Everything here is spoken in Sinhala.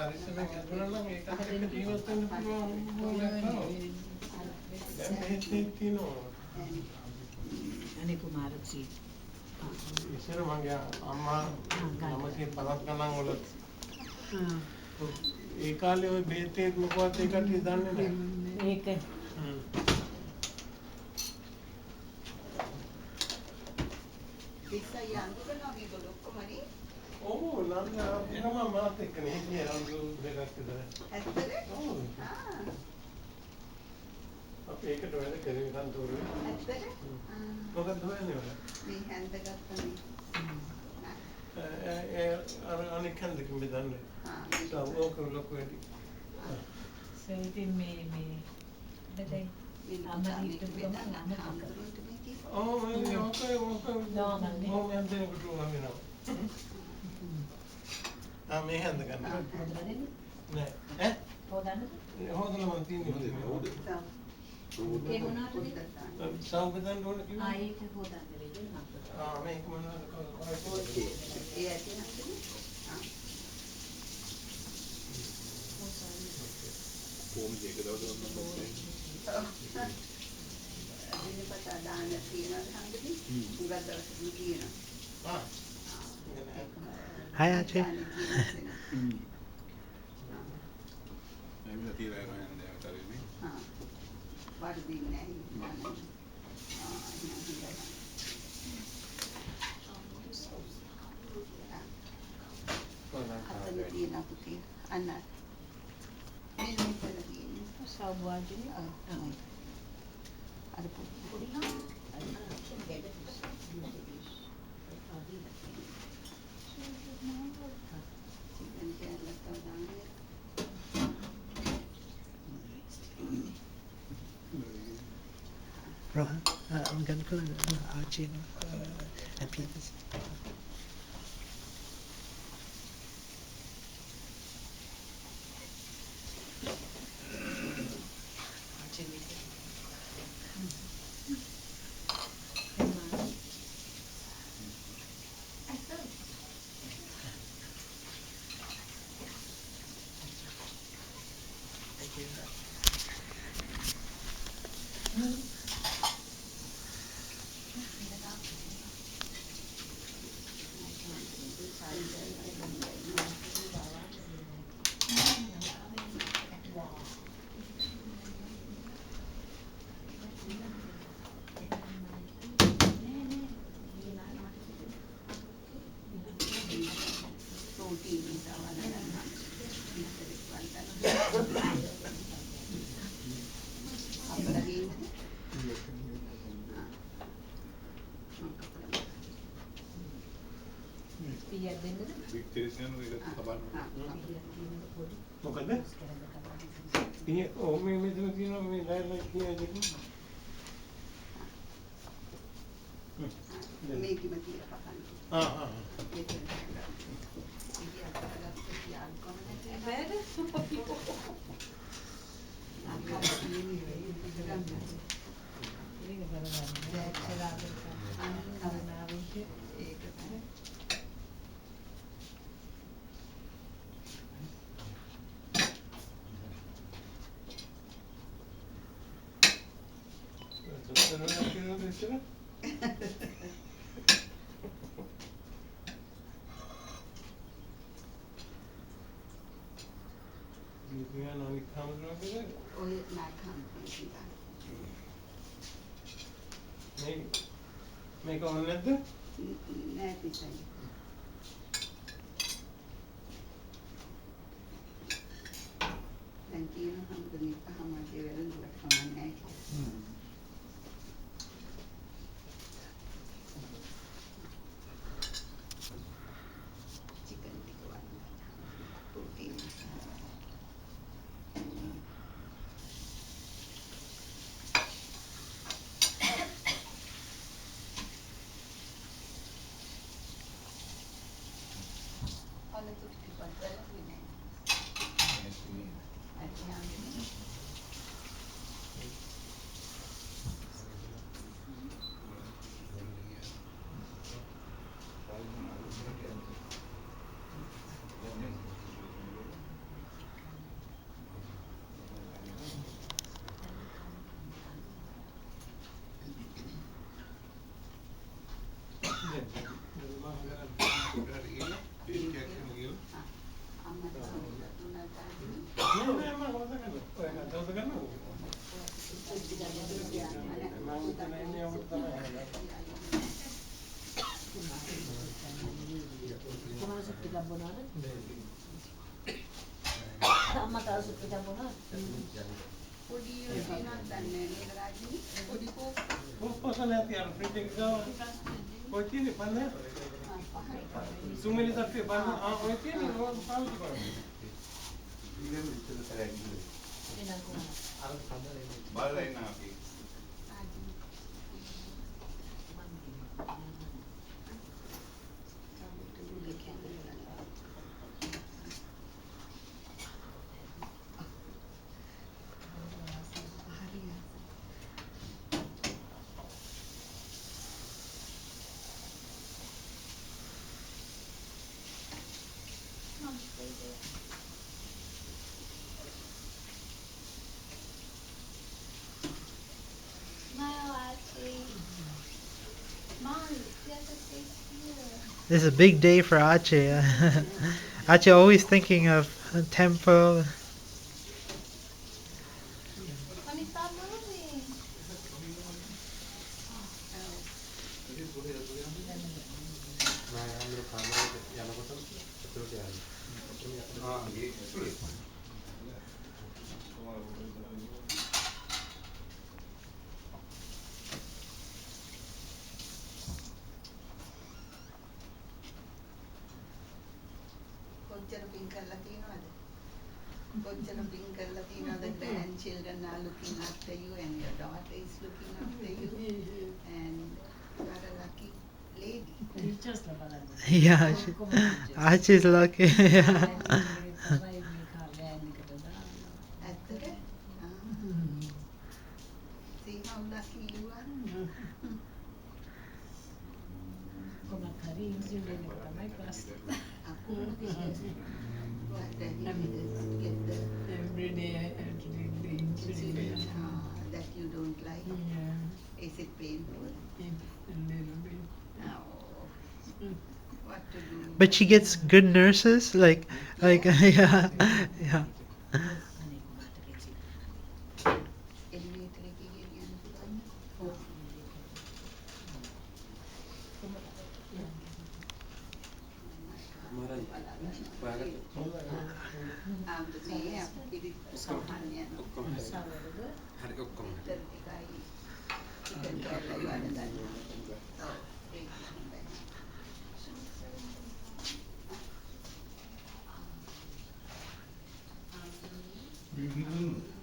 පරිස්සමෙන් හදුනා නම් ඒකත් එක්ක ජීවත් වෙන්න පුළුවන් මොනවද තියෙනවා අනේ කුමාරචි ඉතින් මගේ අම්මා 950 ගණන් වල ඒ කාලේ ඔය බේතේ මොකවත් ඒ කට්ටිය දන්නේ නැහැ ඒක ඉස්සයි අඳුරනවා මේගොල්ලෝ ඔක්කොම නේ ඔව් නම් එනම මාත් එක්ක නේ ඉන්නේ අඳුර දෙකක් විතර ඇත්තද ඔව් අපේ ඒකට වැඩ කරේ කන්තෝරේ ඇත්තද මොකක්ද හොයන්නේ ඔය මේ හැන්ද ගත්තා ඒ අනික හන්දකින් බෙදන්නේ ඕක ලොකු වැඩි සෙල්ටින් මේ දෙතේ අම්මා Oh, okay. No, I'm doing good. මේ හන්ද ගන්න. නෑ. ඈ? හොදන්න මන් තියන්නේ. ඒ මොනවටද? සම්පතන් ඕන කිව්වා. ඒක හොදන්න වෙන්නේ නේද? මේක මොනවද? ඒ ඇති නැත්නම් කොහොමද ඒක දවස් වුණා දිනපතා දාන තියෙනවා හන්දේ උගත් දවසක් තියෙනවා Hi Archie. එන්න තියලා යනවා තරන්නේ වර්ධින් නැහැ අතන තියෙන පුතේ අන්න මෙන්න මෙතන තියෙන සෞභාග්‍යනේ අර පොඩි Rohan, I'm going to call Archie and Peters. වික්ටර්ස්යන් එක තබන්න මොකද? ඉතින් ඔහොම මෙතන තියෙනවා මේ ලයිලා කියන දෙක. මේකෙම තියලා කපන්න. මේක ඕනේ නැද්ද? නෑ පිටයි. දැන් තියෙන හැමදේම පහමදී වෙලඳුලක් කමන්නේ. චිකන් ටික වන්න. ප්‍රෝටීන්. සුප් ටිකක් බොනවද? අම්මා තව සුප් ටිකක් බොනවද? පොඩි එකක් දන්නේ නේද රාජිනී? පොඩි කෝප් කොහොමද නැති අර ෆ්‍රිජ් එක ගාව කොයි තියෙන්නේ පන්නේ සුමිලි තත්ත්වය බලන්න ඔය තියෙන්නේ ඕක පාවිච්චි කරන්න එනං කොහොමද? බලලා ඉන්න අපි. This is a big day for Ache. Ache always thinking of temple. Mommy, stop moving. කොච්චර පින් කරලා තියෙනවද? කොච්චර පින් කරලා තියෙනවද? Grandchildren are looking after you and your daughter is looking after you and you are a lucky lady. ටීචර්ස්ලා බලන්න. Yeah, Ache is lucky. Yeah. ඇත්තද? See how lucky you are? කොහොමද හරි ඉන්සියුලේ එක තමයි class. Aku what he get the Every day I have to take the insulin. that you don't like. Yeah, Is it painful? it's a little bit. Oh. What to do? But she gets good nurses, like yeah, yeah. අනේ කොහොමද කිසි. Elevator එකේ ගෙනියන්න පුළුවන්ද? මේ අපිට සාමාන්‍ය සාවරද? හරි ඔක්කොම උත්තර ටිකයි චිකන් කෑල්ලයි වඩ ගන්න. ඔව් ඒක හොඳයි. Mm-hmm.